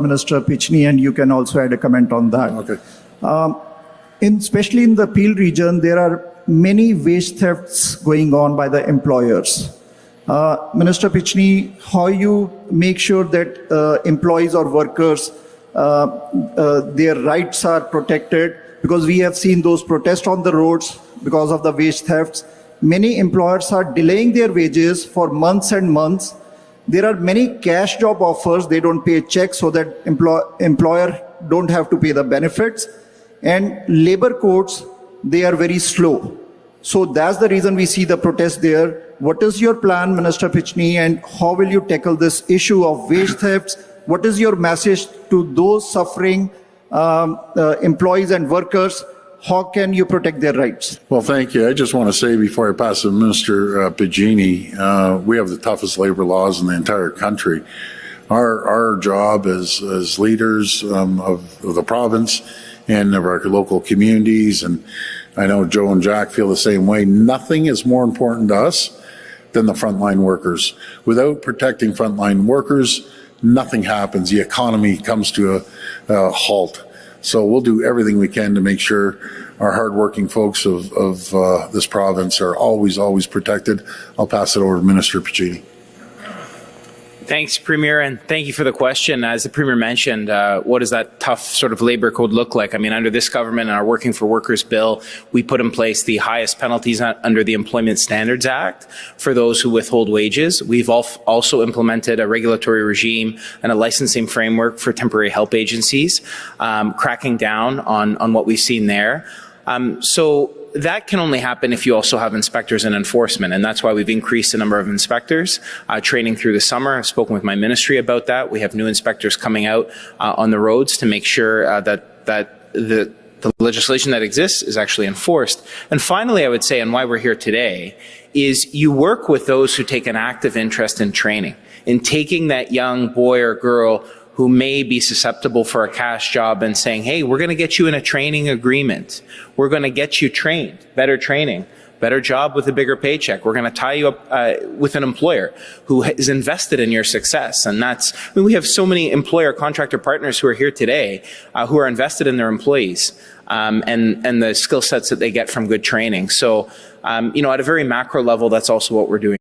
Minister Pichni, and you can also add a comment on that. Okay. Especially in the Peel region, there are many wage thefts going on by the employers. Minister Pichni, how you make sure that employees or workers, their rights are protected? Because we have seen those protests on the roads because of the wage thefts. Many employers are delaying their wages for months and months. There are many cash job offers. They don't pay checks so that employer don't have to pay the benefits. And labor courts, they are very slow. So that's the reason we see the protest there. What is your plan, Minister Pichni, and how will you tackle this issue of wage thefts? What is your message to those suffering employees and workers? How can you protect their rights? Well, thank you. I just want to say before I pass to Minister Pichni, we have the toughest labor laws in the entire country. Our job as leaders of the province and of our local communities, and I know Joe and Jack feel the same way, nothing is more important to us than the frontline workers. Without protecting frontline workers, nothing happens. The economy comes to a halt. So we'll do everything we can to make sure our hardworking folks of this province are always protected. I'll pass it over to Minister Pichni. Thanks, Premier, and thank you for the question. As the Premier mentioned, what does that tough sort of labor code look like? I mean, under this government and our Working for Workers bill, we put in place the highest penalties under the Employment Standards Act for those who withhold wages. We've also implemented a regulatory regime and a licensing framework for temporary help agencies, cracking down on what we've seen there. So that can only happen if you also have inspectors and enforcement, and that's why we've increased the number of inspectors, training through the summer. I've spoken with my ministry about that. We have new inspectors coming out on the roads to make sure that the legislation that exists is actually enforced. And finally, I would say, and why we're here today, is you work with those who take an active interest in training, in taking that young boy or girl who may be susceptible for a cash job and saying, hey, we're going to get you in a training agreement. We're going to get you trained, better training, better job with a bigger paycheck. We're going to tie you up with an employer who is invested in your success. And that's, I mean, we have so many employer contractor partners who are here today who are invested in their employees and the skill sets that they get from good training. So, at a very macro level, that's also what we're doing.